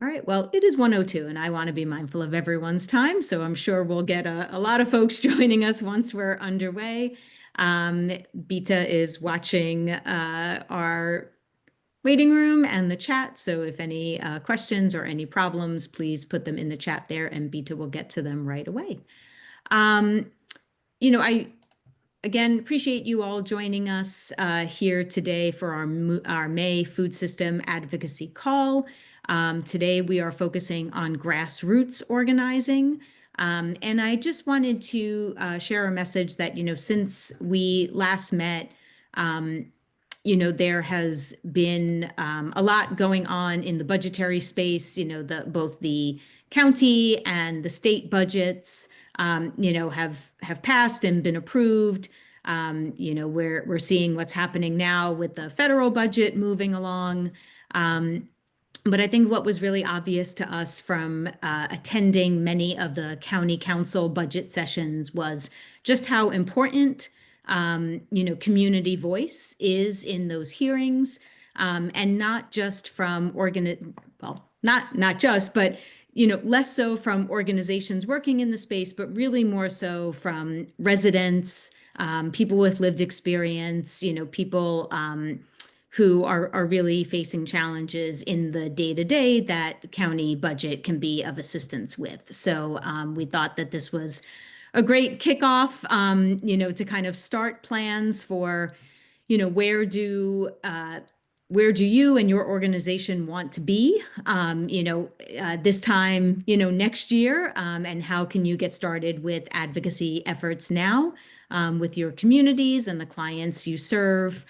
All right, well, it is 1:02 and I want to be mindful of everyone's time. So I'm sure we'll get a lot of folks joining us once we're underway. Beta is watching our waiting room and the chat. So if any questions or any problems, please put them in the chat there and Beta will get to them right away. Um, I again appreciate you all joining us here today for our May Food System Advocacy Call. Today we are focusing on grassroots organizing. And I just wanted to share a message that, since we last met, there has been a lot going on in the budgetary space, both the county and the state budgets, have passed and been approved. We're seeing what's happening now with the federal budget moving along. But I think what was really obvious to us from attending many of the county council budget sessions was just how important, community voice is in those hearings, and not just from not just, but less so from organizations working in the space, but really more so from residents, people with lived experience, people who are really facing challenges in the day-to-day that county budget can be of assistance with. So we thought that this was a great kickoff, to kind of start plans for, where do you and your organization want to be, this time, next year, and how can you get started with advocacy efforts now, with your communities and the clients you serve.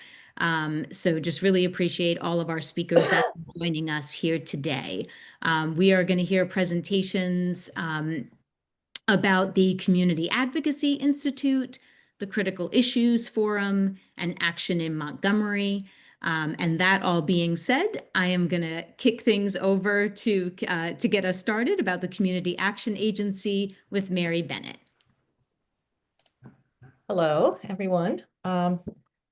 So just really appreciate all of our speakers that are joining us here today. We are going to hear presentations about the Community Advocacy Institute, the Critical Issues Forum, and Action in Montgomery. And that all being said, I am going to kick things over to get us started about the Community Action Agency with Mary Bennett. Hello, everyone.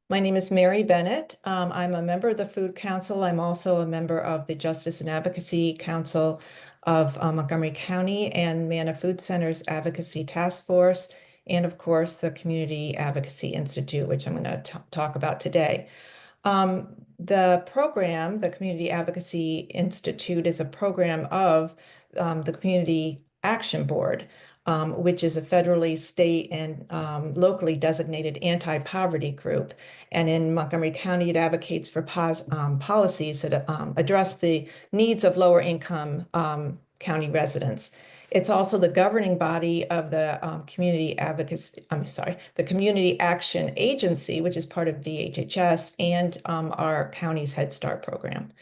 My name is Mary Bennett. I'm a member of the Food Council. I'm also a member of the Justice and Advocacy Council of Montgomery County and Manna Food Center's Advocacy Task Force, and of course, the Community Advocacy Institute, which I'm going to talk about today. The program, the Community Advocacy Institute, is a program of the Community Action Board, which is a federally, state, and locally designated anti-poverty group. And in Montgomery County, it advocates for policies that address the needs of lower income county residents. It's also the governing body of the the Community Action Agency, which is part of DHHS, and our county's Head Start program.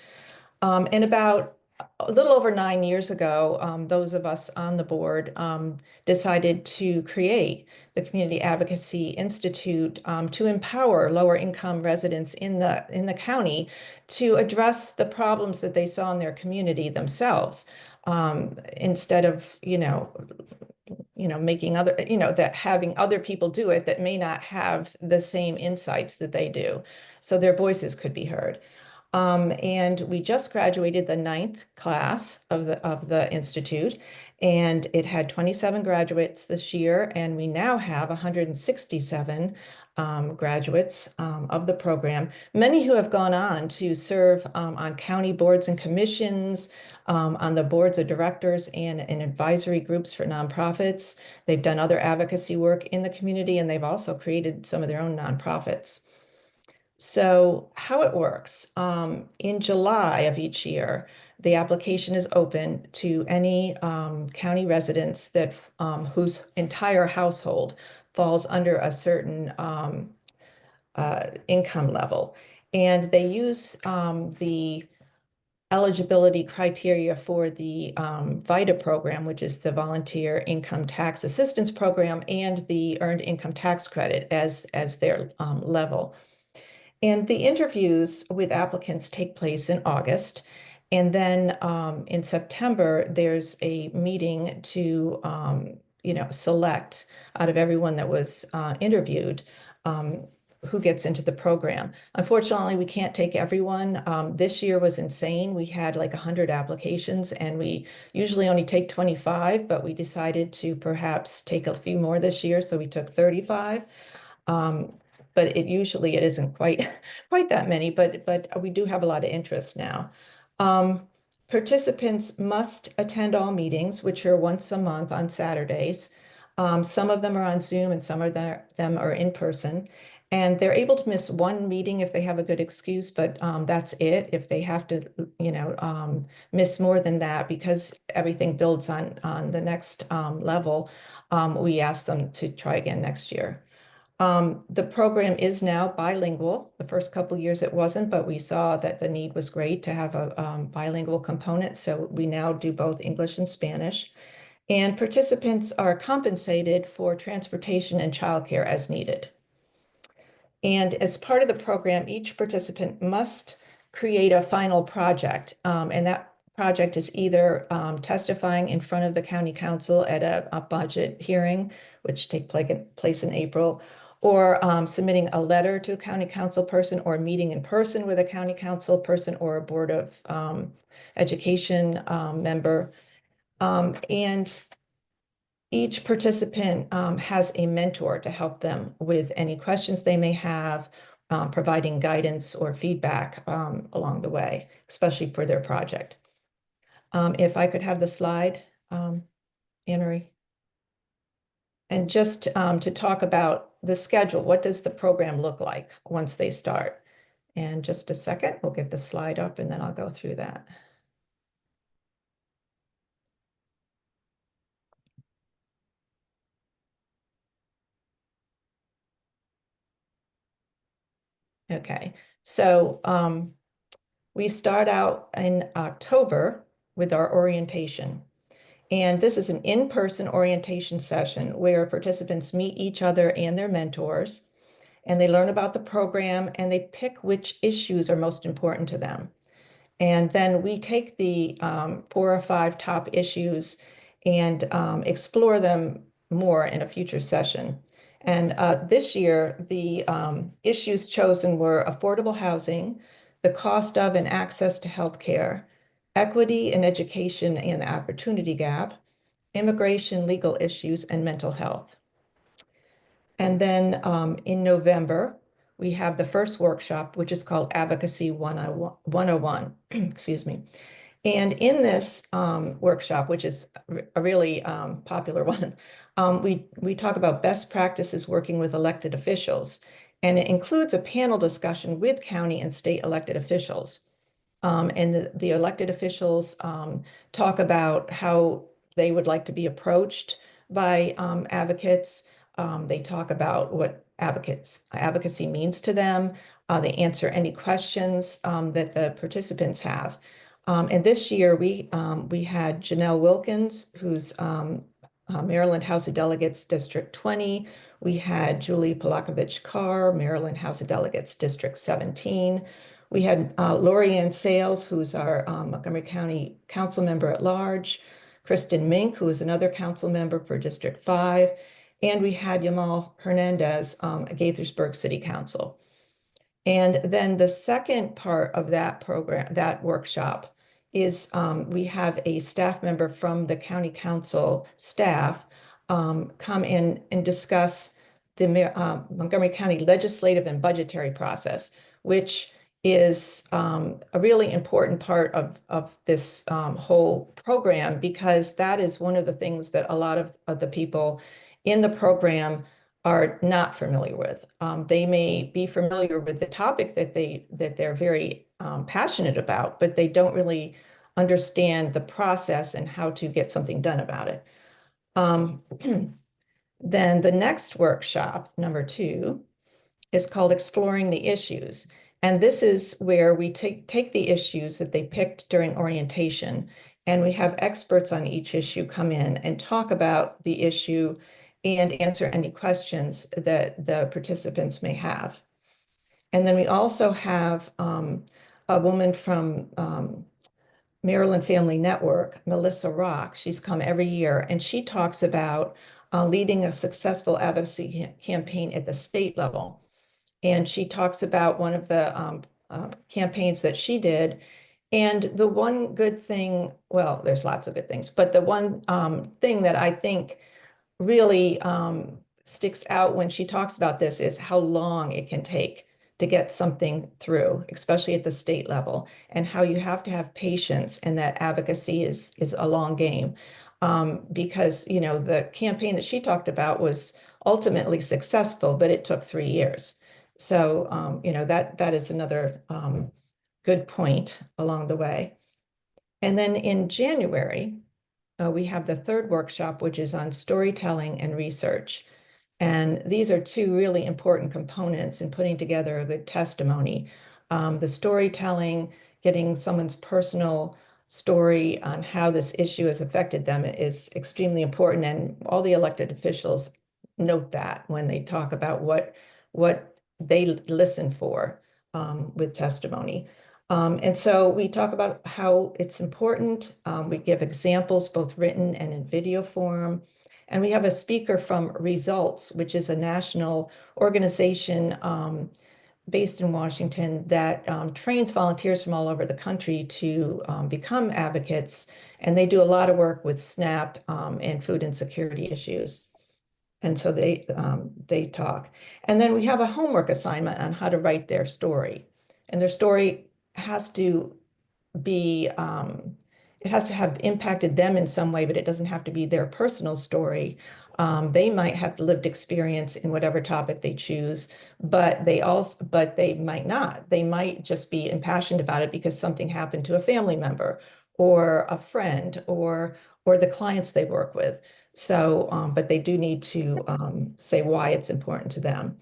And about a little over 9 years ago, those of us on the board decided to create the Community Advocacy Institute to empower lower income residents in the county to address the problems that they saw in their community themselves, instead of making that having other people do it that may not have the same insights that they do, so their voices could be heard. And we just graduated the 9th class of the Institute, and it had 27 graduates this year, and we now have 167 graduates of the program, many who have gone on to serve on county boards and commissions, on the boards of directors and in advisory groups for nonprofits. They've done other advocacy work in the community, and they've also created some of their own nonprofits. So how it works, in July of each year, the application is open to any county residents that whose entire household falls under a certain income level. And they use the eligibility criteria for the VITA program, which is the Volunteer Income Tax Assistance Program, and the Earned Income Tax Credit as their level. And the interviews with applicants take place in August. And then in September, there's a meeting to, select out of everyone that was interviewed, who gets into the program. Unfortunately, we can't take everyone. This year was insane. We had like 100 applications, and we usually only take 25, but we decided to perhaps take a few more this year, so we took 35. But it isn't quite that many, but we do have a lot of interest now. Participants must attend all meetings, which are once a month on Saturdays. Some of them are on Zoom and some of them are in person. And they're able to miss one meeting if they have a good excuse, but that's it. If they have to, miss more than that, because everything builds on the next level, we ask them to try again next year. The program is now bilingual. The first couple of years it wasn't, but we saw that the need was great to have a bilingual component. So we now do both English and Spanish. And participants are compensated for transportation and childcare as needed. And as part of the program, each participant must create a final project. And that project is either testifying in front of the county council at a budget hearing, which take place in April, or submitting a letter to a county council person, or meeting in person with a county council person or a board of education member. And each participant has a mentor to help them with any questions they may have, providing guidance or feedback along the way, especially for their project. If I could have the slide, Anne-Marie. And just to talk about the schedule, what does the program look like once they start? And just a second, we'll get the slide up and then I'll go through that. Okay, so we start out in October with our orientation. And this is an in-person orientation session where participants meet each other and their mentors, and they learn about the program and they pick which issues are most important to them. And then we take the 4 or 5 top issues and explore them more in a future session. And this year, the issues chosen were affordable housing, the cost of and access to healthcare, equity in education and the opportunity gap, immigration, legal issues, and mental health. And then in November, we have the first workshop, which is called Advocacy 101, excuse me. And in this workshop, which is a really popular one, we talk about best practices working with elected officials. And it includes a panel discussion with county and state elected officials. And the elected officials talk about how they would like to be approached by advocates. They talk about what advocacy means to them. They answer any questions that the participants have. And this year we had Janelle Wilkins, who's Maryland House of Delegates District 20. We had Julie Polakovich-Carr, Maryland House of Delegates District 17. We had Lori Ann Sales, who's our Montgomery County Council member at large, Kristen Mink, who is another council member for District 5, and we had Yamal Hernandez at Gaithersburg City Council. And then the second part of that program, that workshop, is we have a staff member from the county council staff come in and discuss the Montgomery County legislative and budgetary process, which is a really important part of this whole program, because that is one of the things that a lot of the people in the program are not familiar with. They may be familiar with the topic that they're very passionate about, but they don't really understand the process and how to get something done about it. Then the next workshop, number 2, is called Exploring the Issues. And this is where we take the issues that they picked during orientation, and we have experts on each issue come in and talk about the issue and answer any questions that the participants may have. And then we also have a woman from Maryland Family Network, Melissa Rock. She's come every year, and she talks about leading a successful advocacy campaign at the state level. And she talks about one of the campaigns that she did. And the one good thing, well, there's lots of good things, but the one thing that I think really sticks out when she talks about this is how long it can take to get something through, especially at the state level, and how you have to have patience, and that advocacy is a long game. Because, you know, the campaign that she talked about was ultimately successful, but it took 3 years. So, you know, that is another good point along the way. And then in January, we have the third workshop, which is on storytelling and research. And these are two really important components in putting together a good testimony. The storytelling, getting someone's personal story on how this issue has affected them is extremely important. And all the elected officials note that when they talk about what they listen for with testimony. And so we talk about how it's important. We give examples, both written and in video form. And we have a speaker from Results, which is a national organization based in Washington that trains volunteers from all over the country to become advocates. And they do a lot of work with SNAP and food insecurity issues. And so they talk. And then we have a homework assignment on how to write their story. And their story has to be, it has to have impacted them in some way, but it doesn't have to be their personal story. They might have lived experience in whatever topic they choose, but they might not. They might just be impassioned about it because something happened to a family member or a friend or the clients they work with. So, but they do need to say why it's important to them.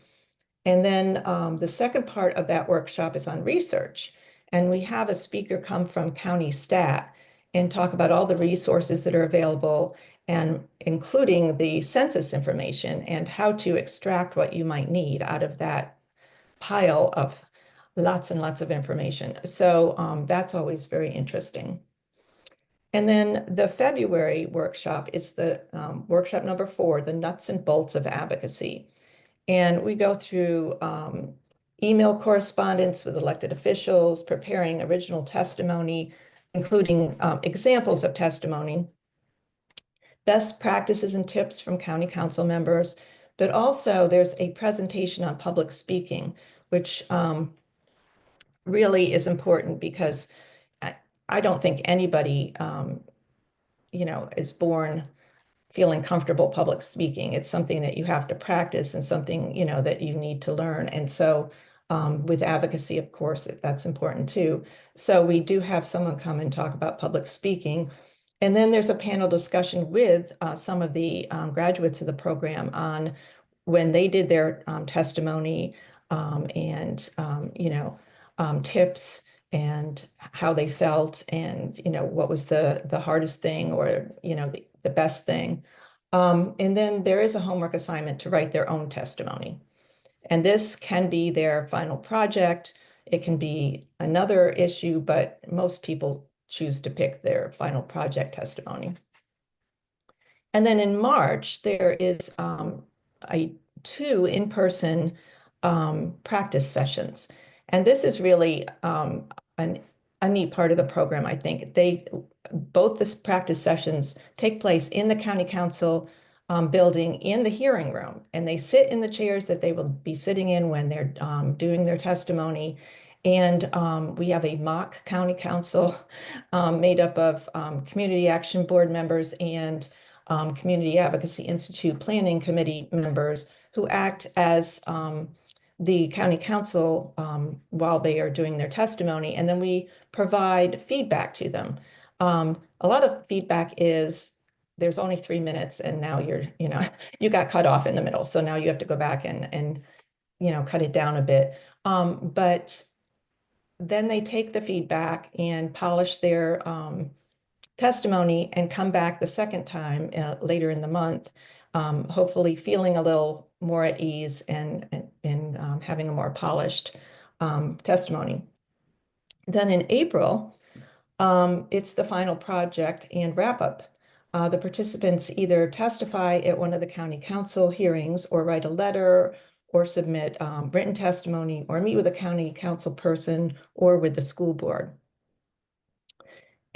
And then the second part of that workshop is on research. And we have a speaker come from County Stat and talk about all the resources that are available, and including the census information and how to extract what you might need out of that pile of lots and lots of information. So that's always very interesting. And then the February workshop is the workshop number 4, the nuts and bolts of advocacy. And we go through email correspondence with elected officials, preparing original testimony, including examples of testimony, best practices and tips from county council members, but also there's a presentation on public speaking, which really is important because I don't think anybody, you know, is born feeling comfortable public speaking. It's something that you have to practice and something, you know, that you need to learn. And so with advocacy, of course, that's important too. So we do have someone come and talk about public speaking. And then there's a panel discussion with some of the graduates of the program on when they did their testimony and, you know, tips and how they felt and, you know, what was the hardest thing or, you know, the best thing. And then there is a homework assignment to write their own testimony. And this can be their final project. It can be another issue, but most people choose to pick their final project testimony. And then in March, there is two in-person practice sessions. And this is really a neat part of the program, I think. Both the practice sessions take place in the county council building in the hearing room, and they sit in the chairs that they will be sitting in when they're doing their testimony. And we have a mock county council made up of Community Action Board members and Community Advocacy Institute Planning Committee members who act as the county council while they are doing their testimony. And then we provide feedback to them. A lot of feedback is there's only 3 minutes and now you know, you got cut off in the middle. So now you have to go back and you know, cut it down a bit. But then they take the feedback and polish their testimony and come back the second time later in the month, hopefully feeling a little more at ease and having a more polished testimony. Then in April, it's the final project and wrap up. The participants either testify at one of the county council hearings or write a letter or submit written testimony or meet with a county council person or with the school board.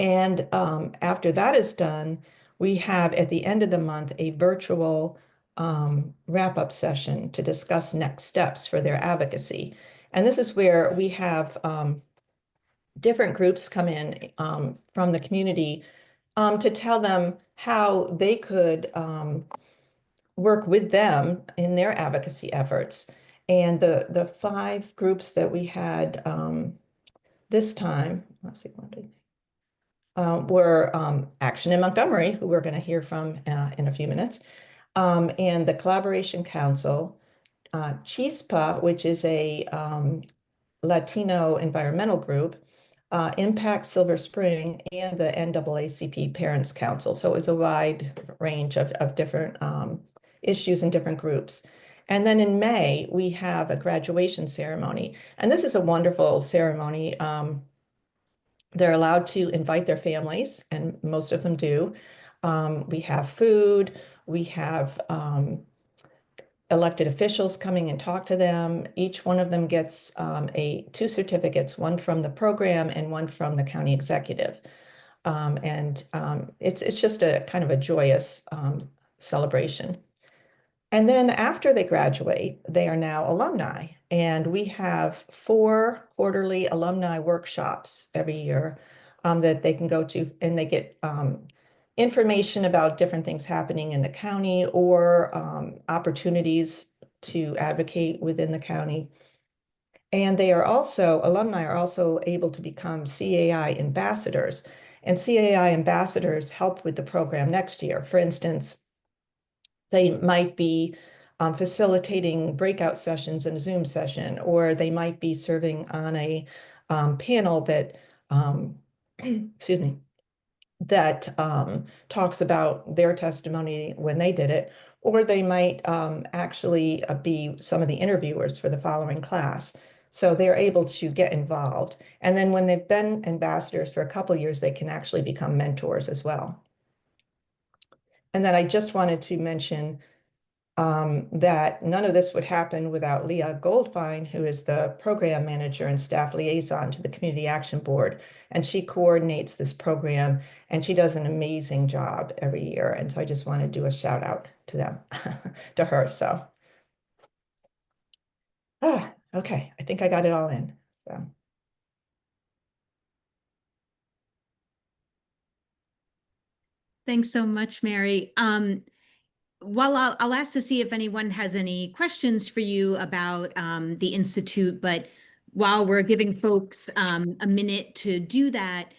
And after that is done, we have at the end of the month a virtual wrap-up session to discuss next steps for their advocacy. And this is where we have different groups come in from the community to tell them how they could work with them in their advocacy efforts. And the 5 groups that we had this time, let's see, were Action in Montgomery, who we're going to hear from in a few minutes, and the Collaboration Council, CHISPA, which is a Latino environmental group, Impact Silver Spring, and the NAACP Parents Council. So it was a wide range of different issues and different groups. And then in May, we have a graduation ceremony. And this is a wonderful ceremony. They're allowed to invite their families, and most of them do. We have food, we have elected officials coming and talk to them. Each one of them gets 2 certificates, one from the program and one from the county executive. It's just a kind of a joyous celebration. And then after they graduate, they are now alumni. And we have 4 quarterly alumni workshops every year that they can go to, and they get information about different things happening in the county or opportunities to advocate within the county. And alumni are also able to become CAI ambassadors. And CAI ambassadors help with the program next year. For instance, they might be facilitating breakout sessions in a Zoom session, or they might be serving on a panel that, excuse me, that talks about their testimony when they did it, or they might actually be some of the interviewers for the following class. So they're able to get involved. And then when they've been ambassadors for a couple years, they can actually become mentors as well. And then I just wanted to mention that none of this would happen without Leah Goldfine, who is the program manager and staff liaison to the Community Action Board. And she coordinates this program, and she does an amazing job every year. And so I just want to do a shout out to them, to her. So, okay, I think I got it all in. So. Thanks so much, Mary. Well, I'll ask to see if anyone has any questions for you about the Institute, but while we're giving folks a minute to do that,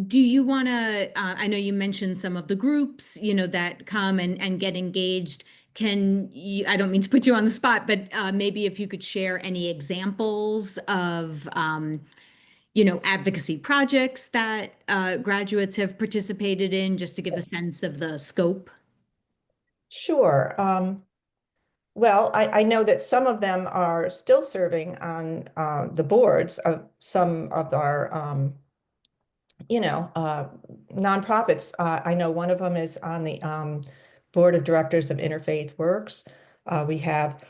do you want to, I know you mentioned some of the groups, that come and get engaged. Can you, I don't mean to put you on the spot, but maybe if you could share any examples of, advocacy projects that graduates have participated in, just to give a sense of the scope. Sure. Well, I know that some of them are still serving on the boards of some of our, nonprofits. I know one of them is on the board of directors of Interfaith Works. We have,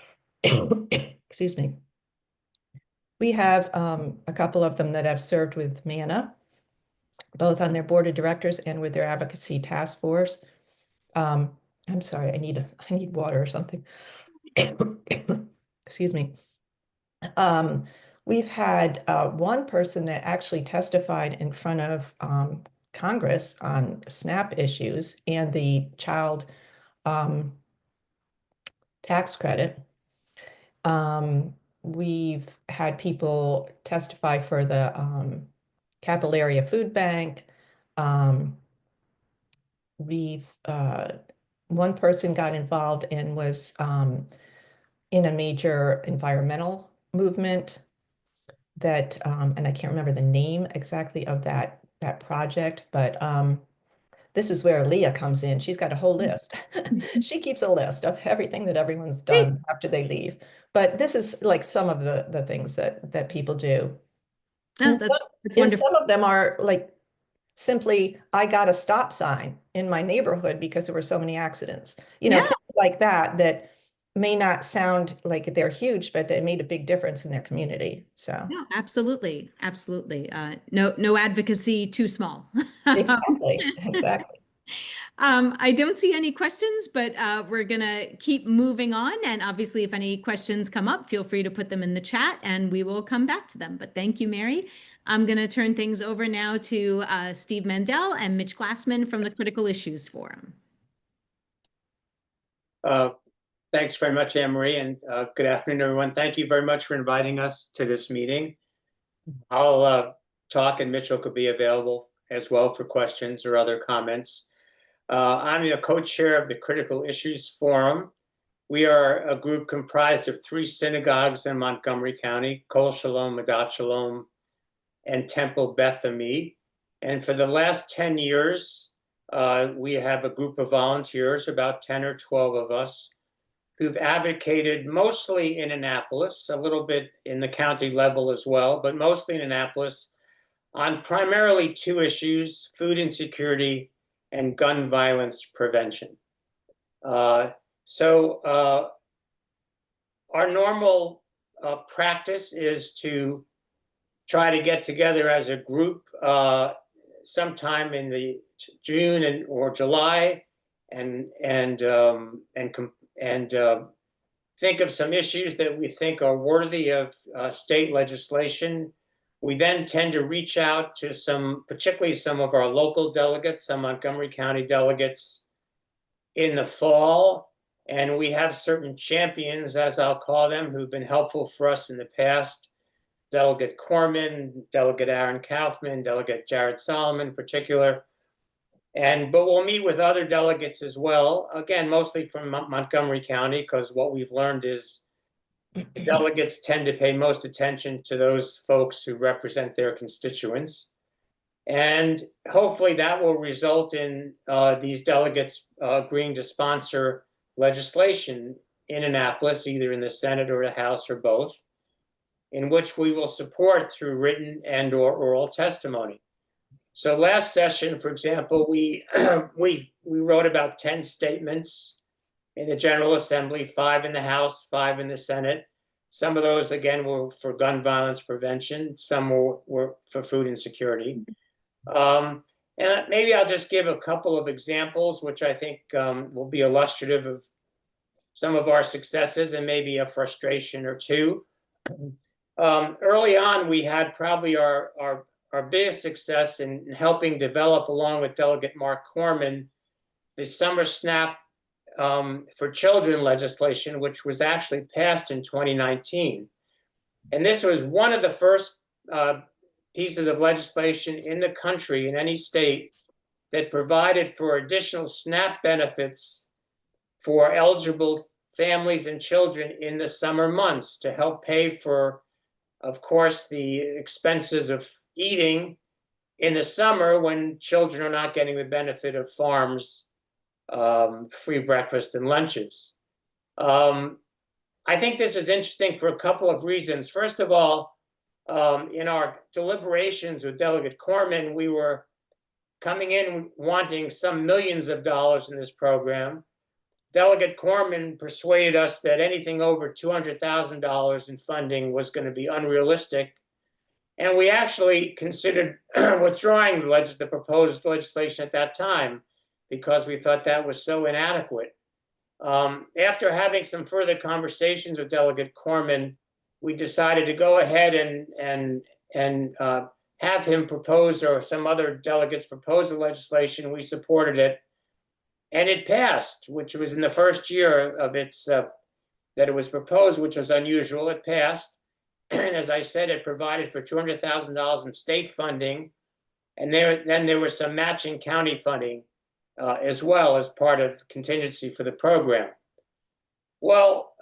excuse me, we have a couple of them that have served with MANA, both on their board of directors and with their advocacy task force. I'm sorry, I need water or something. Excuse me. We've had one person that actually testified in front of Congress on SNAP issues and the child tax credit. We've had people testify for the Capital Area Food Bank. One person got involved and was in a major environmental movement that, and I can't remember the name exactly of that project, but this is where Leah comes in. She's got a whole list. She keeps a list of everything that everyone's done after they leave. But this is like some of the things that people do. Oh, that's wonderful. Some of them are like simply, I got a stop sign in my neighborhood because there were so many accidents. Yeah. Things like that may not sound like they're huge, but they made a big difference in their community. So No, absolutely, absolutely. No advocacy too small. exactly, exactly. I don't see any questions, but we're gonna keep moving on. And obviously, if any questions come up, feel free to put them in the chat and we will come back to them. But thank you, Mary. I'm gonna turn things over now to Steve Mandell and Mitch Glassman from the Critical Issues Forum. Thanks very much, Anne Marie, and good afternoon, everyone. Thank you very much for inviting us to this meeting. I'll talk, and Mitchell could be available as well for questions or other comments. I'm the co-chair of the Critical Issues Forum. We are a group comprised of 3 synagogues in Montgomery County: Kol Shalom, Madat Shalom, and Temple Beth Ami. And for the last 10 years, we have a group of volunteers, about 10 or 12 of us, who've advocated mostly in Annapolis, a little bit in the county level as well, but mostly in Annapolis, on primarily 2 issues: food insecurity and gun violence prevention. So our normal practice is to try to get together as a group sometime in the June or July and think of some issues that we think are worthy of state legislation. We then tend to reach out to particularly some of our local delegates, some Montgomery County delegates in the fall. And we have certain champions, as I'll call them, who've been helpful for us in the past. Delegate Corman, Delegate Aaron Kaufman, Delegate Jared Solomon in particular. But we'll meet with other delegates as well, again, mostly from Montgomery County, because what we've learned is delegates tend to pay most attention to those folks who represent their constituents. And hopefully that will result in these delegates agreeing to sponsor legislation in Annapolis, either in the Senate or the House or both, in which we will support through written and or oral testimony. So last session, for example, we wrote about 10 statements in the General Assembly, 5 in the House, 5 in the Senate. Some of those, again, were for gun violence prevention. Some were for food insecurity. And maybe I'll just give a couple of examples, which I think will be illustrative of some of our successes and maybe a frustration or two. Early on, we had probably our biggest success in helping develop, along with Delegate Mark Corman, the Summer SNAP for Children legislation, which was actually passed in 2019. And this was one of the first pieces of legislation in the country, in any state, that provided for additional SNAP benefits for eligible families and children in the summer months to help pay for, of course, the expenses of eating in the summer when children are not getting the benefit of farms, free breakfast and lunches. I think this is interesting for a couple of reasons. First of all, in our deliberations with Delegate Corman, we were coming in wanting some millions of dollars in this program. Delegate Corman persuaded us that anything over $200,000 in funding was going to be unrealistic. And we actually considered withdrawing the proposed legislation at that time because we thought that was so inadequate. After having some further conversations with Delegate Corman, we decided to go ahead and have him propose, or some other delegates propose, the legislation. We supported it, and it passed, which was in the first year of its that it was proposed, which was unusual. It passed, and as I said, it provided for $200,000 in state funding, and then there was some matching county funding as well as part of contingency for the program. Well,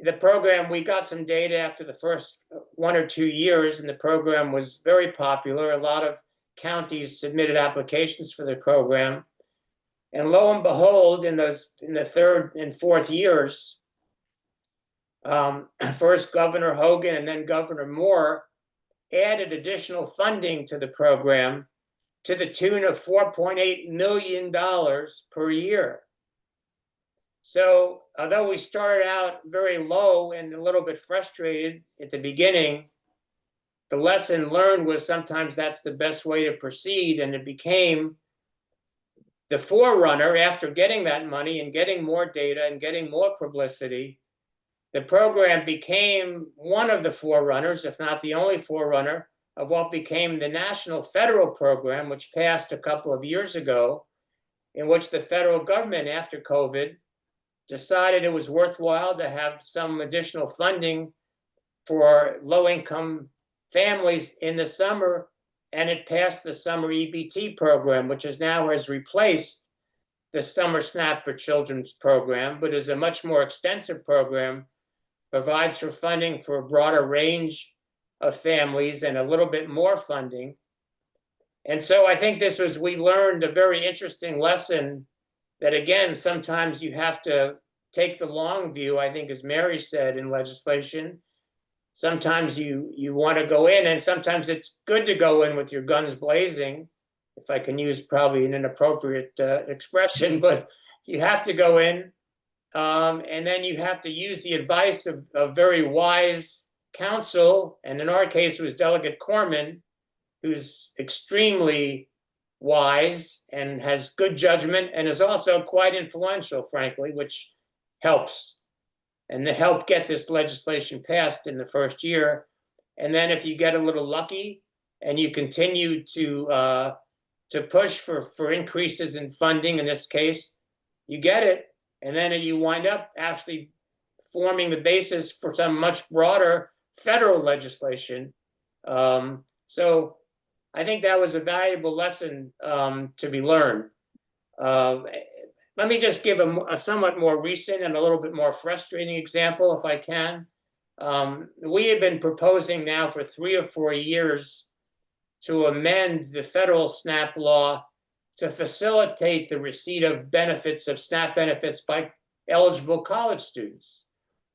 the program, we got some data after the first 1 or 2 years, and the program was very popular. A lot of counties submitted applications for the program. And lo and behold, in the third and fourth years, first Governor Hogan and then Governor Moore added additional funding to the program to the tune of $4.8 million per year. So although we started out very low and a little bit frustrated at the beginning, the lesson learned was sometimes that's the best way to proceed. And it became the forerunner after getting that money and getting more data and getting more publicity. The program became one of the forerunners, if not the only forerunner, of what became the national federal program, which passed a couple of years ago, in which the federal government, after COVID, decided it was worthwhile to have some additional funding for low-income families in the summer, and it passed the summer EBT program, which is now has replaced the Summer SNAP for Children's program, but is a much more extensive program, provides for funding for a broader range of families and a little bit more funding. And so I think we learned a very interesting lesson that, again, sometimes you have to take the long view, I think, as Mary said, in legislation. Sometimes you want to go in, and sometimes it's good to go in with your guns blazing, if I can use probably an inappropriate expression, but you have to go in, and then you have to use the advice of very wise counsel, and in our case, it was Delegate Corman, who's extremely wise and has good judgment and is also quite influential, frankly, which helps. And to help get this legislation passed in the first year. And then if you get a little lucky and you continue to push for increases in funding, in this case, you get it. And then you wind up actually forming the basis for some much broader federal legislation. So I think that was a valuable lesson to be learned. Let me just give a somewhat more recent and a little bit more frustrating example, if I can. We have been proposing now for 3 or 4 years to amend the federal SNAP law to facilitate the receipt of benefits, of SNAP benefits, by eligible college students.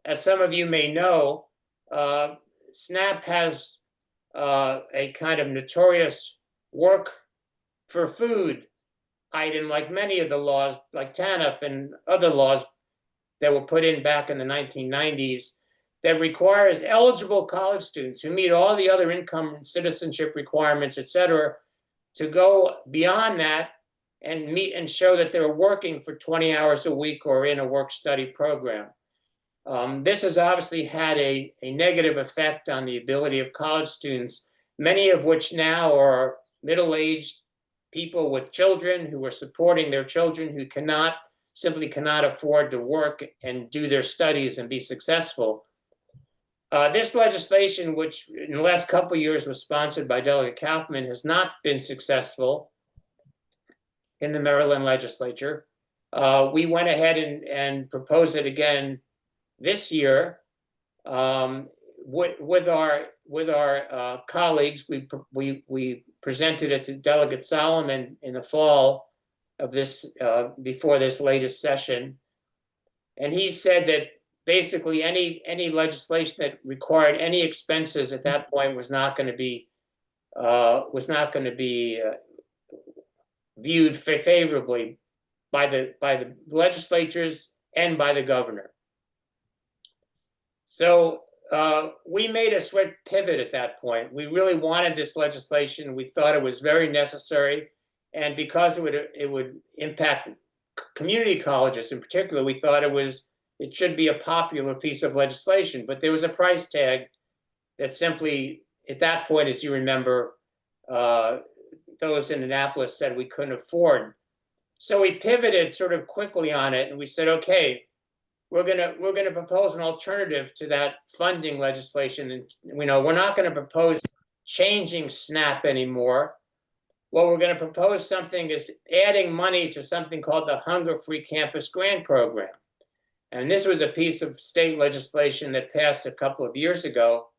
As some of you may know, SNAP has a kind of notorious work for food item, like many of the laws, like TANF and other laws that were put in back in the 1990s, that requires eligible college students who meet all the other income and citizenship requirements, et cetera, to go beyond that and meet and show that they're working for 20 hours a week or in a work-study program. This has obviously had a negative effect on the ability of college students, many of which now are middle-aged people with children who are supporting their children who simply cannot afford to work and do their studies and be successful. This legislation, which in the last couple of years was sponsored by Delegate Kaufman, has not been successful in the Maryland legislature. We went ahead and proposed it again this year with our colleagues. We presented it to Delegate Solomon in the fall of this, before this latest session. And he said that basically any legislation that required any expenses at that point was not going to be viewed favorably by the legislatures and by the governor. So we made a swift pivot at that point. We really wanted this legislation. We thought it was very necessary, and because it would impact community colleges in particular, we thought it should be a popular piece of legislation. But there was a price tag that simply, at that point, as you remember, those in Annapolis said we couldn't afford. So we pivoted sort of quickly on it, and we said, okay, we're gonna propose an alternative to that funding legislation. And we're not going to propose changing SNAP anymore. What we're going to propose something is adding money to something called the Hunger Free Campus Grant Program. And this was a piece of state legislation that passed a couple of years ago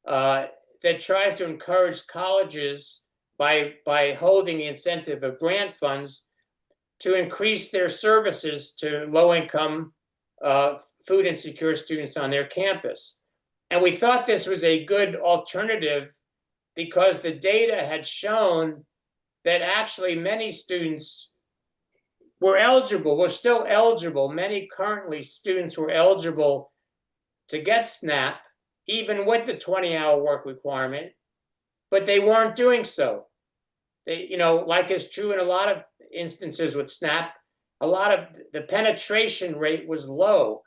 that tries to encourage colleges by holding the incentive of grant funds to increase their services to low-income food insecure students on their campus. And we thought this was a good alternative because the data had shown that actually many students we're eligible, we're still eligible. Many currently students were eligible to get SNAP, even with the 20-hour work requirement, but they weren't doing so. They, like is true in a lot of instances with SNAP, a lot of the penetration rate was low.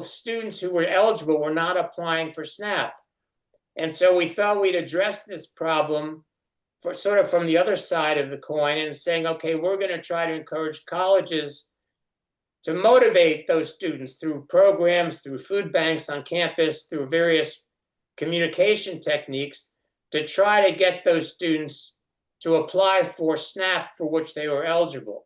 Students who were eligible were not applying for SNAP. And so we thought we'd address this problem for sort of from the other side of the coin and saying, okay, we're going to try to encourage colleges to motivate those students through programs, through food banks on campus, through various communication techniques to try to get those students to apply for SNAP for which they were eligible.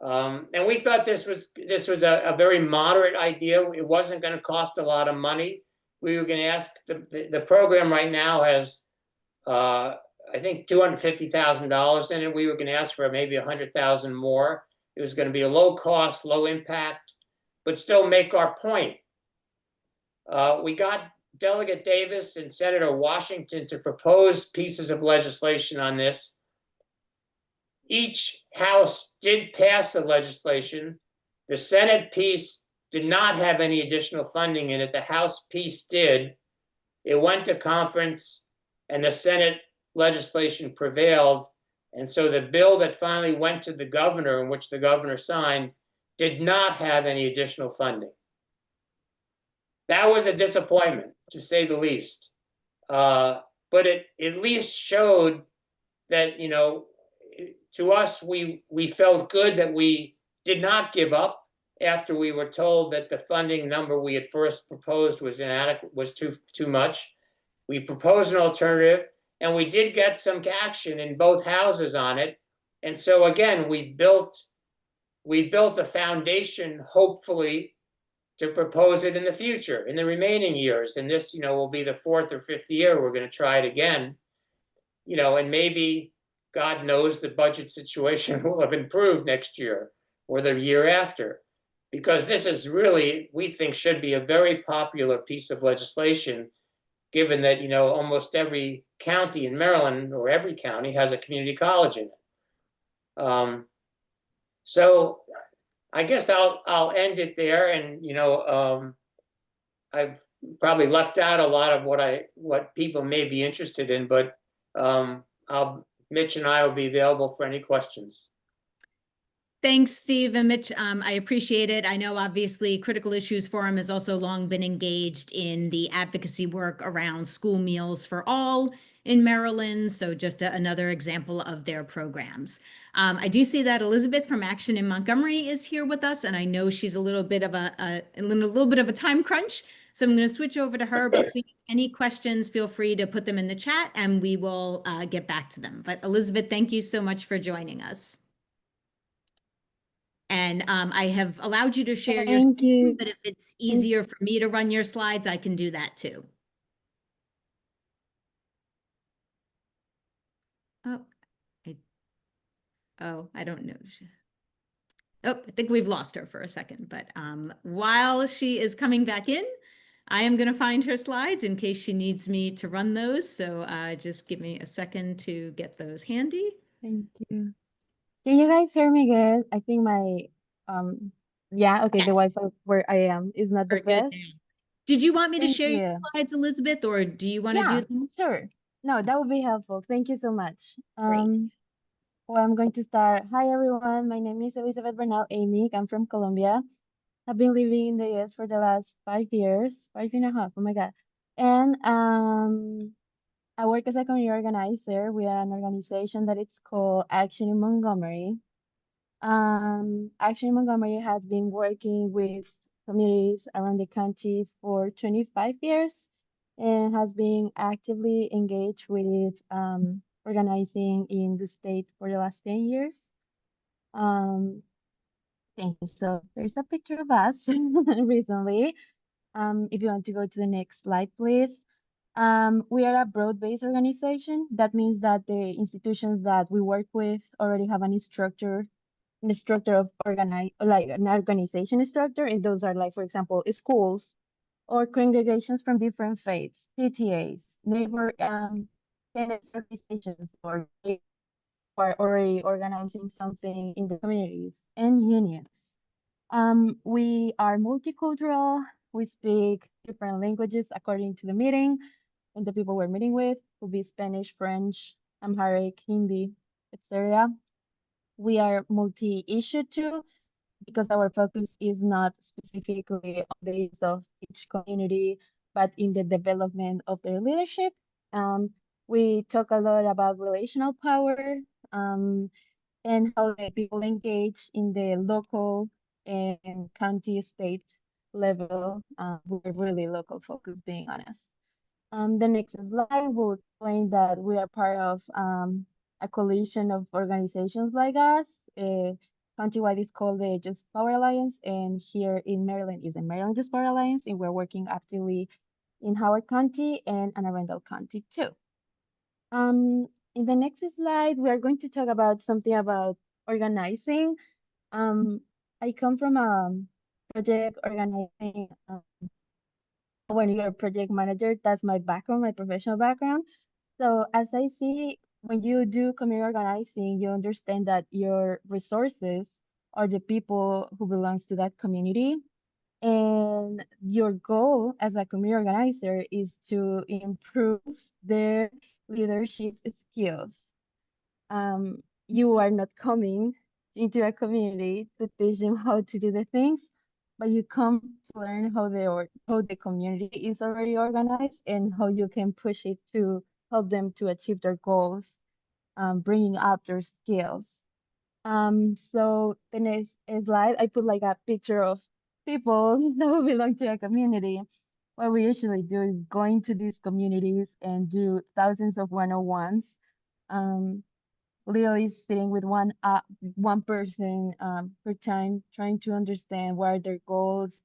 And we thought this was a very moderate idea. It wasn't going to cost a lot of money. We were going to ask, the program right now has, I think, $250,000 in it. We were going to ask for maybe $100,000 more. It was going to be a low cost, low impact, but still make our point. We got Delegate Davis and Senator Washington to propose pieces of legislation on this. Each house did pass the legislation. The Senate piece did not have any additional funding in it. The House piece did. It went to conference and the Senate legislation prevailed. And so the bill that finally went to the governor, and which the governor signed, did not have any additional funding. That was a disappointment, to say the least. But it at least showed that, to us, we felt good that we did not give up after we were told that the funding number we had first proposed was inadequate, was too much. We proposed an alternative, and we did get some action in both houses on it. And so again, we built a foundation, hopefully, to propose it in the future, in the remaining years. And this, will be the 4th or 5th year we're going to try it again. And maybe, God knows, the budget situation will have improved next year or the year after, because this is really, we think, should be a very popular piece of legislation, given that, almost every county in Maryland, or every county, has a community college in it. So I guess I'll end it there. And, I've probably left out a lot of what people may be interested in, but Mitch and I will be available for any questions. Thanks, Steve and Mitch. I appreciate it. I know, obviously, Critical Issues Forum has also long been engaged in the advocacy work around school meals for all in Maryland. So just another example of their programs. I do see that Elizabeth from Action in Montgomery is here with us, and I know she's a little bit of a time crunch. So I'm going to switch over to her, but please, any questions, feel free to put them in the chat and we will get back to them. But Elizabeth, thank you so much for joining us. And I have allowed you to share your screen, but if it's easier for me to run your slides, I can do that too. I don't know. Oh, I think we've lost her for a second, but while she is coming back in, I am going to find her slides in case she needs me to run those. So just give me a second to get those handy. Thank you. Can you guys hear me good? I think my yeah, okay, Yes. the Wi-Fi where I am is not the We're good best. now. Did you want me to Thank share your you. slides, Elizabeth, or do you want to do them? Sure. No, that would be helpful. Thank you so much. Great. Well, I'm going to start. Hi, everyone. My name is Elizabeth Bernal-Amick. I'm from Colombia. I've been living in the US for the last 5 years, 5.5. Oh my God. And I work as a community organizer. We are an organization that it's called Action in Montgomery. Action in Montgomery has been working with communities around the country for 25 years and has been actively engaged with organizing in the state for the last 10 years. Thank you. So there's a picture of us recently. If you want to go to the next slide, please. We are a broad-based organization. That means that the institutions that we work with already have an structure of like an organization structure, and those are, like, for example, schools or congregations from different faiths, PTAs, neighbor tenants organizations, are already organizing something in the communities and unions. We are multicultural. We speak different languages according to the meeting and the people we're meeting with. Could be Spanish, French, Amharic, Hindi, etc. We are multi-issue too, because our focus is not specifically on the use of each community, but in the development of their leadership. Um, we talk a lot about relational power, and how the people engage in the local and county state level. We're really local focused, being honest. The next slide will explain that we are part of a coalition of organizations like us. Countywide is called the Just Power Alliance, and here in Maryland is the Maryland Just Power Alliance, and we're working actively in Howard County and Anne Arundel County too. In the next slide, we are going to talk about something about organizing. I come from a project organizing. When you're a project manager, that's my background, my professional background. So as I see, when you do community organizing, you understand that your resources are the people who belongs to that community. And your goal as a community organizer is to improve their leadership skills. You are not coming into a community to teach them how to do the things, but you come to learn how the community is already organized and how you can push it to help them to achieve their goals, bringing up their skills. So the next slide, I put like a picture of people that belong to a community. What we usually do is going to these communities and do thousands of one-on-ones. Um, Literally sitting with one person per time, trying to understand what are their goals,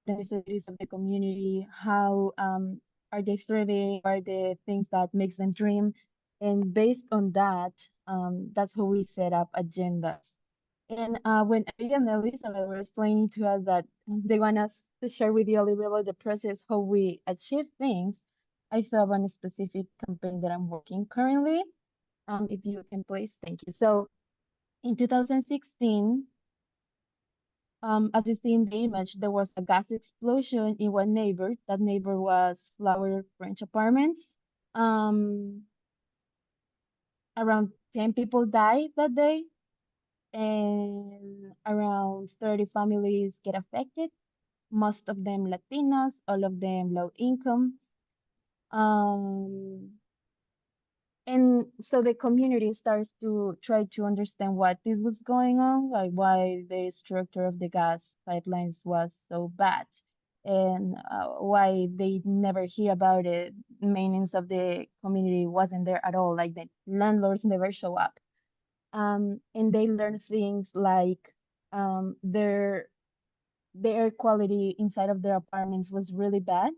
the necessities of the community, how are they thriving, what are the things that makes them dream, and based on that, that's how we set up agendas. And when Aida and Elizabeth were explaining to us that they want us to share with you a little bit about the process, how we achieve things, I thought of a specific campaign that I'm working currently. If you can please, thank you. So in 2016, as you see in the image, there was a gas explosion in one neighbor. That neighbor was Flower French Apartments. Around 10 people died that day, and around 30 families get affected, most of them Latinos, all of them low income. And so the community starts to try to understand what this was going on, like why the structure of the gas pipelines was so bad, and why they never hear about it. Maintenance of the community wasn't there at all, like the landlords never show up. And they learn things like the air quality inside of their apartments was really bad.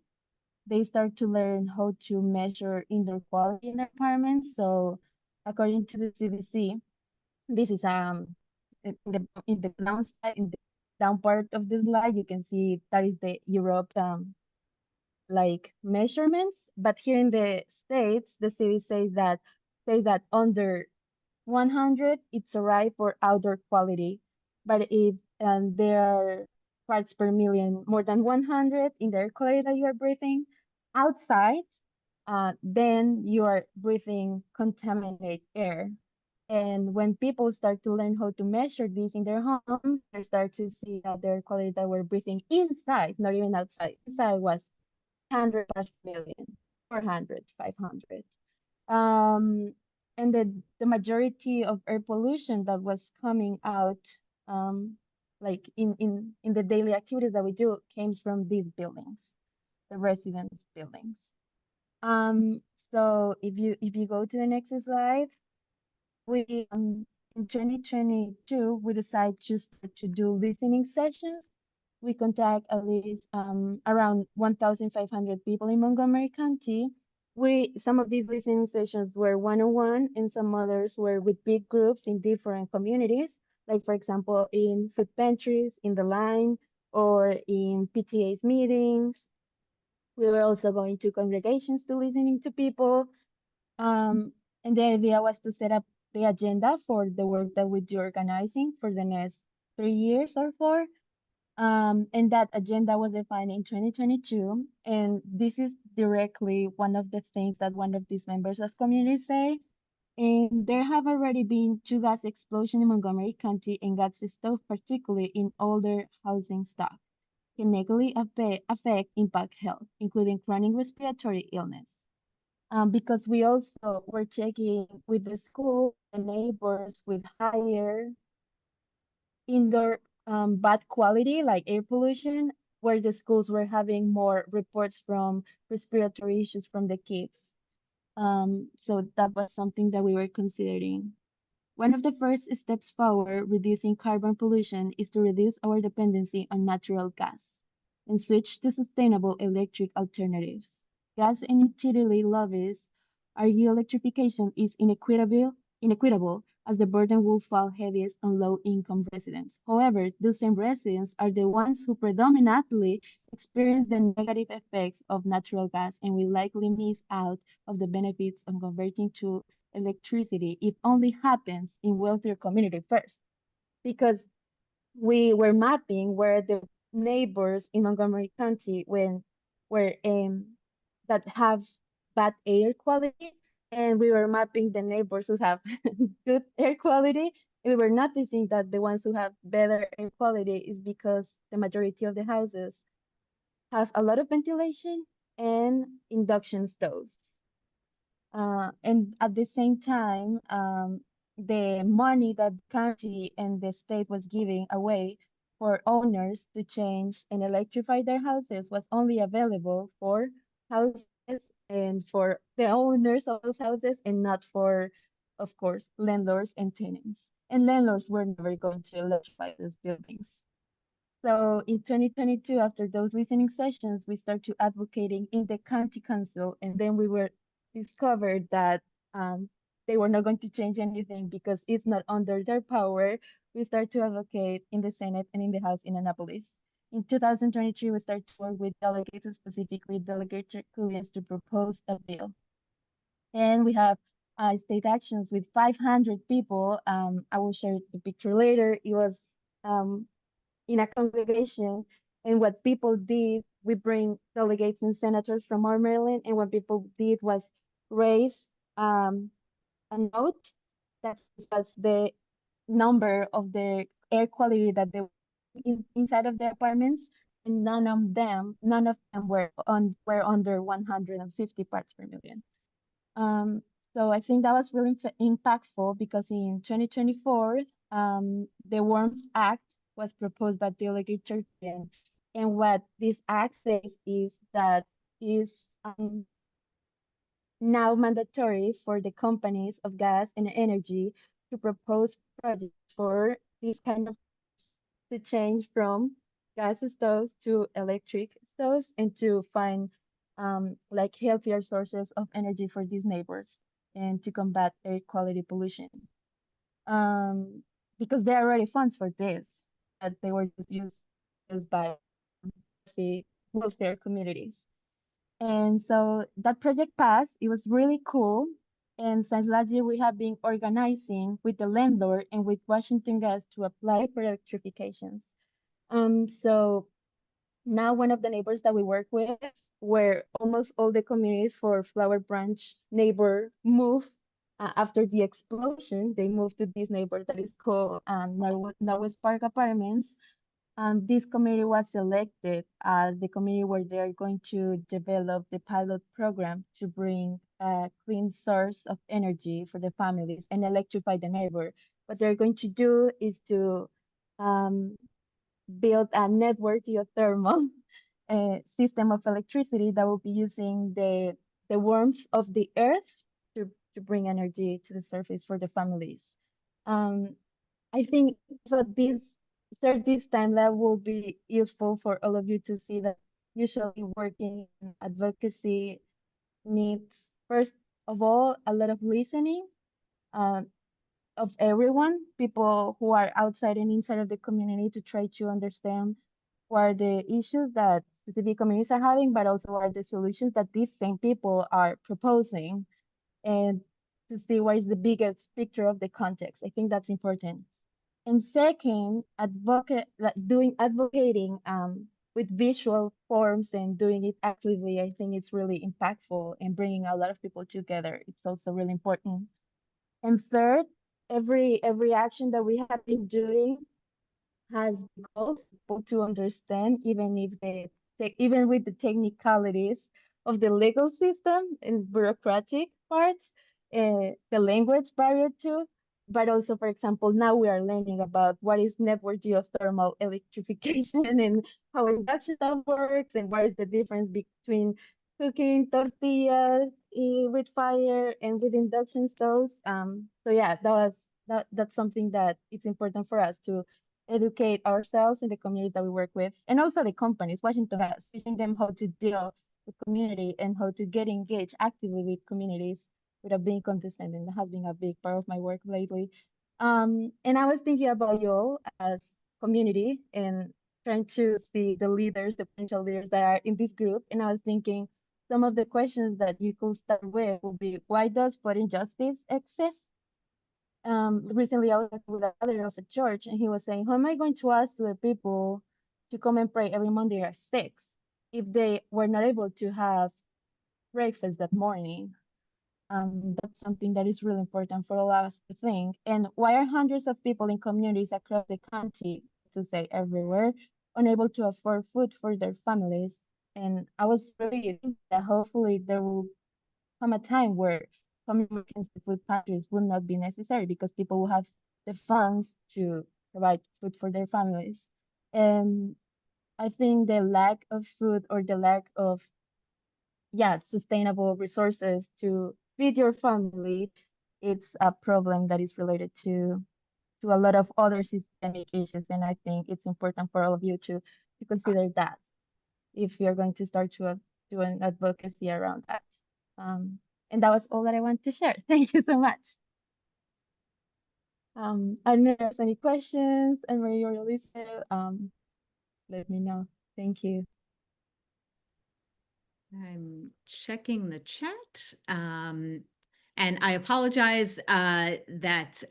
They start to learn how to measure indoor quality in their apartments. So according to the CDC, this is in the down side, in the down part of the slide, you can see that is the Europe like measurements. But here in the States, the city says that under 100 it's alright for outdoor quality. But if there are parts per million more than 100 in the air quality that you are breathing outside, then you are breathing contaminated air. And when people start to learn how to measure this in their homes, they start to see that the air quality that we're breathing inside, not even outside, inside was 100 parts per million, 400, 500. Um, and the majority of air pollution that was coming out, like in the daily activities that we do, came from these buildings, the residence buildings. Um, so if you go to the next slide, we in 2022 we decided to start to do listening sessions. We contact at least around 1,500 people in Montgomery County. Some of these listening sessions were one-on-one, and some others were with big groups in different communities, like for example in food pantries, in the line, or in PTA's meetings. We were also going to congregations to listening to people. And the idea was to set up the agenda for the work that we do organizing for the next 3 years or 4. And that agenda was defined in 2022. And this is directly one of the things that one of these members of community say. And there have already been 2 gas explosions in Montgomery County and gas stove, particularly in older housing stock, can negatively affect impact health, including chronic respiratory illness. Because we also were checking with the school and neighbors with higher indoor bad quality, like air pollution, where the schools were having more reports from respiratory issues from the kids. So that was something that we were considering. One of the first steps forward reducing carbon pollution is to reduce our dependency on natural gas and switch to sustainable electric alternatives. Gas and utility lobbies argue electrification is inequitable as the burden will fall heaviest on low-income residents. However, those same residents are the ones who predominantly experience the negative effects of natural gas and will likely miss out of the benefits of converting to electricity if only happens in wealthier community first. Because we were mapping where the neighbors in Montgomery County were that have bad air quality, and we were mapping the neighbors who have good air quality. And we were noticing that the ones who have better air quality is because the majority of the houses have a lot of ventilation and induction stoves. And at the same time, the money that the county and the state was giving away for owners to change and electrify their houses was only available for houses and for the owners of those houses and not for, of course, landlords and tenants. And landlords were never going to electrify those buildings. So in 2022, after those listening sessions, we started advocating in the county council, and then we were discovered that they were not going to change anything because it's not under their power. We started to advocate in the Senate and in the House in Annapolis. In 2023, we started to work with delegates, specifically Delegate Kulians, to propose a bill. And we have state actions with 500 people. I will share the picture later. It was in a congregation, and what people did, we bring delegates and senators from our Maryland, and what people did was raise a note that was the number of the air quality that they were inside of their apartments, and none of them were under 150 parts per million. So I think that was really impactful because in 2024, the Warmth Act was proposed by Delegate Turkian. And what this act says is that is now mandatory for the companies of gas and energy to propose projects for this kind of to change from gas stoves to electric stoves and to find like healthier sources of energy for these neighbors and to combat air quality pollution. Because there are already funds for this that they were just used by the welfare communities. And so that project passed. It was really cool. And since last year, we have been organizing with the landlord and with Washington Gas to apply for electrifications. So now one of the neighbors that we work with, where almost all the communities for Flower Branch neighbor moved after the explosion, they moved to this neighbor that is called Northwest Park Apartments. This committee was selected as the committee where they're going to develop the pilot program to bring a clean source of energy for the families and electrify the neighbor. What they're going to do is to build a network geothermal system of electricity that will be using the warmth of the earth to bring energy to the surface for the families. I think so this timeline will be useful for all of you to see that usually working in advocacy needs, first of all, a lot of listening of everyone, people who are outside and inside of the community to try to understand what are the issues that specific communities are having, but also what are the solutions that these same people are proposing. And to see what is the biggest picture of the context. I think that's important. And second, advocating with visual forms and doing it actively, I think it's really impactful and bringing a lot of people together. It's also really important. And third, every action that we have been doing has the goal for people to understand, even if even with the technicalities of the legal system and bureaucratic parts, the language barrier too. But also, for example, now we are learning about what is network geothermal electrification and how induction stove works, and what is the difference between cooking tortillas with fire and with induction stoves. So yeah, that's something that it's important for us to educate ourselves and the communities that we work with, and also the companies. Washington has teaching them how to deal with community and how to get engaged actively with communities without being condescending. That has been a big part of my work lately. And I was thinking about y'all as community and trying to see the leaders, the potential leaders that are in this group. And I was thinking some of the questions that you could start with will be, why does food injustice exist? Recently I was talking with a father of a church, and he was saying, how am I going to ask the people to come and pray every Monday at 6 if they were not able to have breakfast that morning? That's something that is really important for all of us to think. And why are hundreds of people in communities across the country, to say everywhere, unable to afford food for their families? And I was really thinking that hopefully there will come a time where emergency food pantries will not be necessary because people will have the funds to provide food for their families. And I think the lack of food, or the lack of, sustainable resources to feed your family, it's a problem that is related to a lot of other systemic issues. And I think it's important for all of you to consider that if you're going to start to do an advocacy around that. And that was all that I want to share. Thank you so much. I don't know if there's any questions, and Marie or Elisa, let me know. Thank you. I'm checking the chat. And I apologize that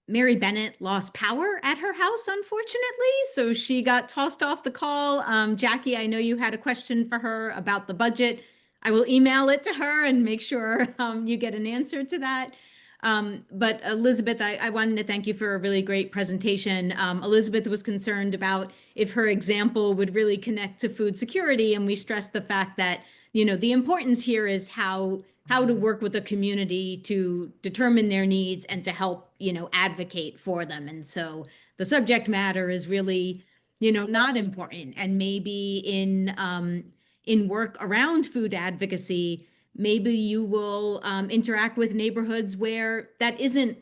Mary Bennett lost power at her house, unfortunately. So she got tossed off the call. Jackie, I know you had a question for her about the budget. I will email it to her and make sure you get an answer to that. But Elizabeth, I wanted to thank you for a really great presentation. Elizabeth was concerned about if her example would really connect to food security. And we stressed the fact that, the importance here is how to work with the community to determine their needs and to help, advocate for them. And so the subject matter is really, not important. And maybe in work around food advocacy, maybe you will interact with neighborhoods where that isn't,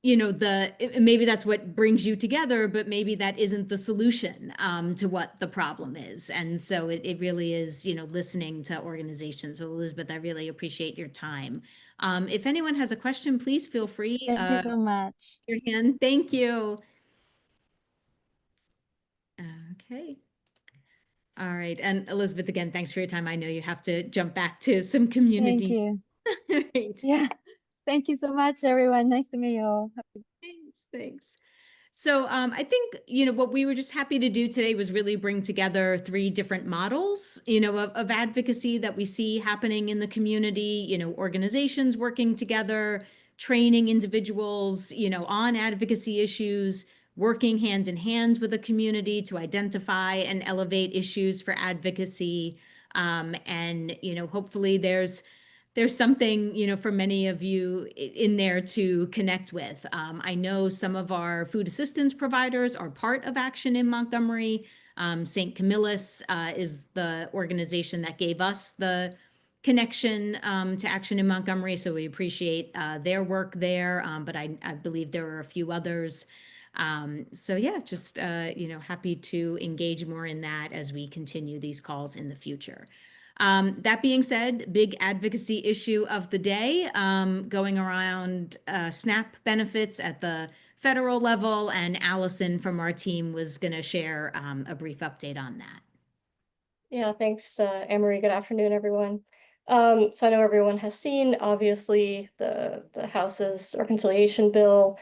maybe that's what brings you together, but maybe that isn't the solution to what the problem is. And so it really is, listening to organizations. So Elizabeth, I really appreciate your time. If anyone has a question, please feel free. Thank you so much. Your hand. Thank you. Okay. All right. And Elizabeth, again, thanks for your time. I know you have to jump back to some community. Thank you. Right. Yeah. Thank you so much, everyone. Nice to meet you all. Thanks. So I think, what we were just happy to do today was really bring together 3 different models, of advocacy that we see happening in the community, organizations working together, training individuals, on advocacy issues, working hand in hand with the community to identify and elevate issues for advocacy. And, hopefully there's something, for many of you in there to connect with. I know some of our food assistance providers are part of Action in Montgomery. St. Camillus is the organization that gave us the connection to Action in Montgomery. So we appreciate their work there. But I believe there are a few others. So yeah, just, happy to engage more in that as we continue these calls in the future. That being said, big advocacy issue of the day, going around SNAP benefits at the federal level, and Allison from our team was going to share a brief update on that. Yeah, thanks, Anne-Marie. Good afternoon, everyone. So I know everyone has seen, obviously, the House's reconciliation bill.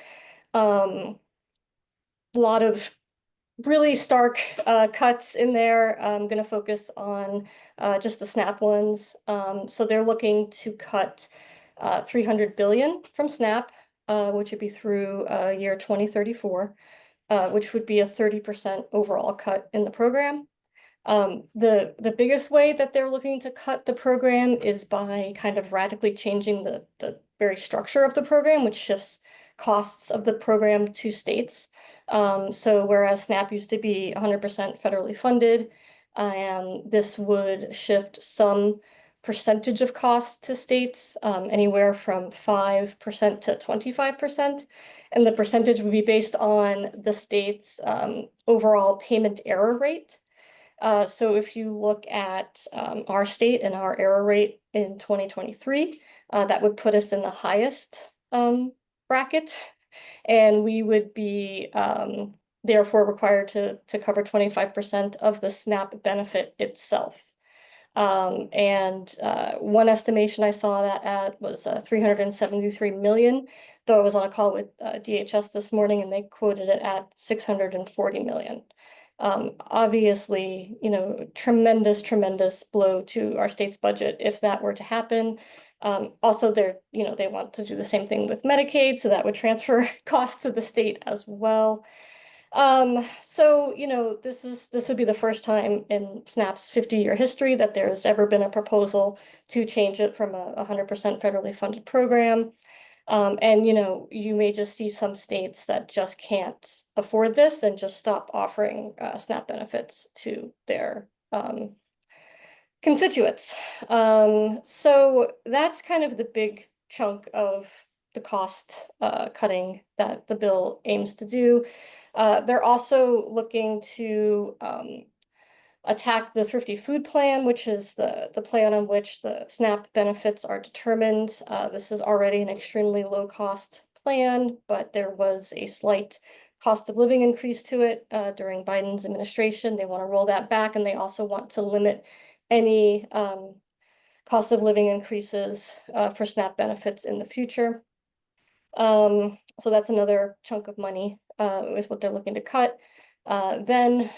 A lot of really stark cuts in there. I'm going to focus on just the SNAP ones. So they're looking to cut 300 billion from SNAP, which would be through year 2034, which would be a 30% overall cut in the program. The biggest way that they're looking to cut the program is by kind of radically changing the very structure of the program, which shifts costs of the program to states. So whereas SNAP used to be 100% federally funded, this would shift some percentage of costs to states, anywhere from 5% to 25%. And the percentage would be based on the state's overall payment error rate. So if you look at our state and our error rate in 2023, that would put us in the highest bracket, and we would be therefore required to cover 25% of the SNAP benefit itself. And one estimation I saw that at was 373 million, though I was on a call with DHS this morning and they quoted it at 640 million. Obviously, you know, tremendous blow to our state's budget if that were to happen. Also, you know, they want to do the same thing with Medicaid, so that would transfer costs to the state as well. So, you know, this would be the first time in SNAP's 50-year history that there's ever been a proposal to change it from a 100% federally funded program. And, you know, you may just see some states that just can't afford this and just stop offering SNAP benefits to their constituents. So that's kind of the big chunk of the cost cutting that the bill aims to do. They're also looking to attack the Thrifty Food Plan, which is the plan on which the SNAP benefits are determined. This is already an extremely low cost plan, but there was a slight cost of living increase to it during Biden's administration. They want to roll that back, and they also want to limit any cost of living increases for SNAP benefits in the future. So that's another chunk of money is what they're looking to cut. Then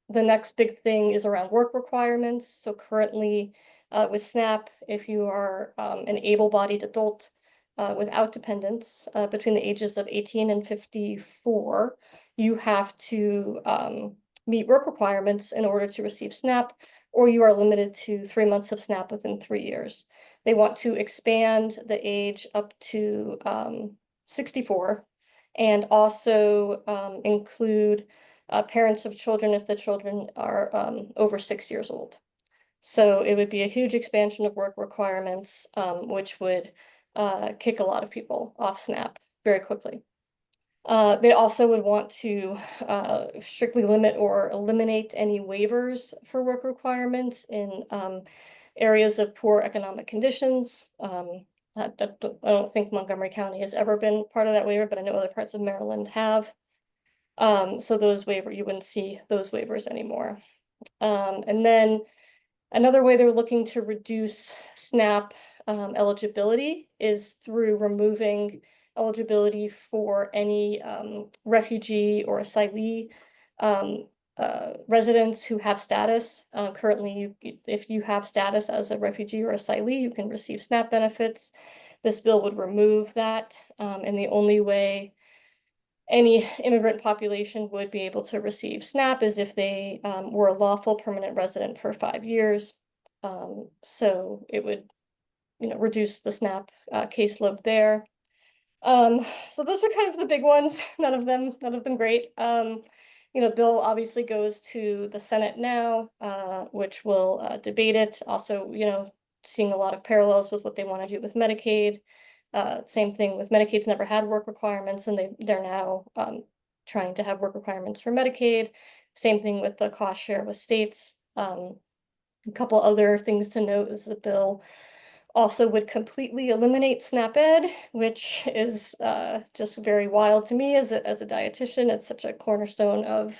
the next big thing is around work requirements. So currently with SNAP, if you are an able-bodied adult without dependents between the ages of 18 and 54, you have to meet work requirements in order to receive SNAP, or you are limited to 3 months of SNAP within 3 years. They want to expand the age up to 64 and also include parents of children if the children are over 6 years old. So it would be a huge expansion of work requirements, which would kick a lot of people off SNAP very quickly. They also would want to strictly limit or eliminate any waivers for work requirements in areas of poor economic conditions. I don't think Montgomery County has ever been part of that waiver, but I know other parts of Maryland have. So those you wouldn't see those waivers anymore. And then another way they're looking to reduce SNAP eligibility is through removing eligibility for any refugee or asylee residents who have status. Currently, if you have status as a refugee or asylee, you can receive SNAP benefits. This bill would remove that, and the only way any immigrant population would be able to receive SNAP is if they were a lawful permanent resident for 5 years. So it would, you know, reduce the SNAP caseload there. So those are kind of the big ones. None of them great. You know, bill obviously goes to the Senate now, which will debate it. Also, you know, seeing a lot of parallels with what they want to do with Medicaid. Same thing with Medicaid's never had work requirements, and they're now trying to have work requirements for Medicaid. Same thing with the cost share with states. A couple other things to note is the bill also would completely eliminate SNAP-Ed, which is just very wild to me as a dietitian. It's such a cornerstone of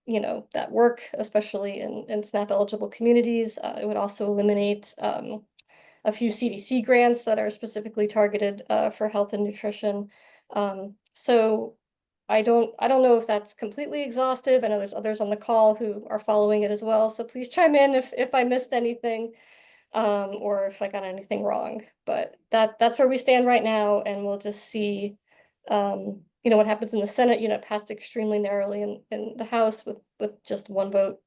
you you know, that work, especially in SNAP eligible communities. It would also eliminate a few CDC grants that are specifically targeted for health and nutrition. So I don't know if that's completely exhaustive. I know there's others on the call who are following it as well. So please chime in if I missed anything or if I got anything wrong. But that's where we stand right now, and we'll just see you know, what happens in the Senate. You know, it passed extremely narrowly in the House with just one vote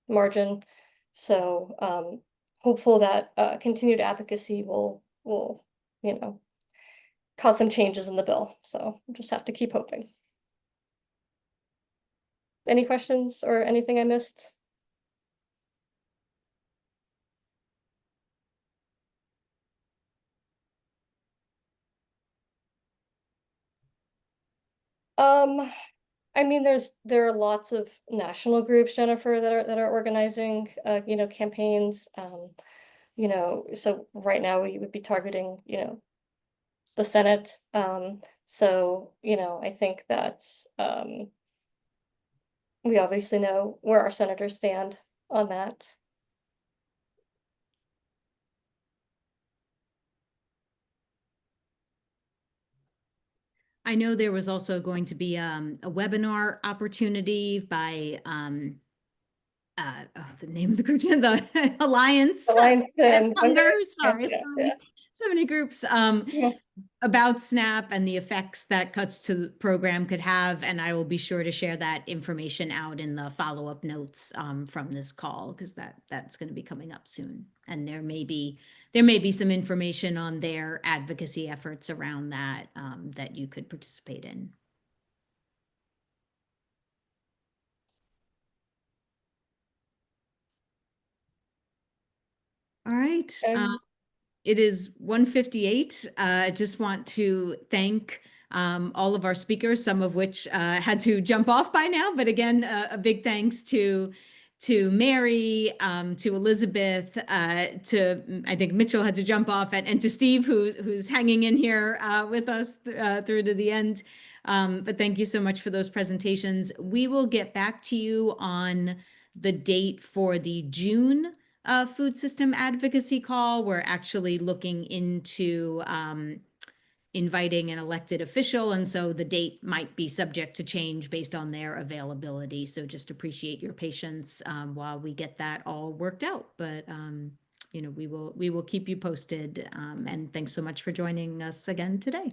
margin. So hopeful that continued advocacy will you know, cause some changes in the bill. So we'll just have to keep hoping. Any questions or anything I missed? I mean, there are lots of national groups, Jennifer, that are organizing you know, campaigns. You know, so right now we would be targeting, you know, the Senate. So, you know, I think that we obviously know where our senators stand on that. I know there was also going to be a webinar opportunity by the name of the group, the Alliance. Alliance and Hunger, sorry, yeah. so many groups Yeah. about SNAP and the effects that cuts to the program could have. And I will be sure to share that information out in the follow-up notes from this call, because that's going to be coming up soon. And there may be some information on their advocacy efforts around that that you could participate in. All right. It is 1:58. I just want to thank all of our speakers, some of which had to jump off by now. But again, a big thanks to Mary, to Elizabeth, to I think Mitchell had to jump off, and to Steve, who's hanging in here with us through to the end. But thank you so much for those presentations. We will get back to you on the date for the June food system advocacy call. We're actually looking into inviting an elected official, and so the date might be subject to change based on their availability. So just appreciate your patience while we get that all worked out. But you know, we will keep you posted. And thanks so much for joining us again today.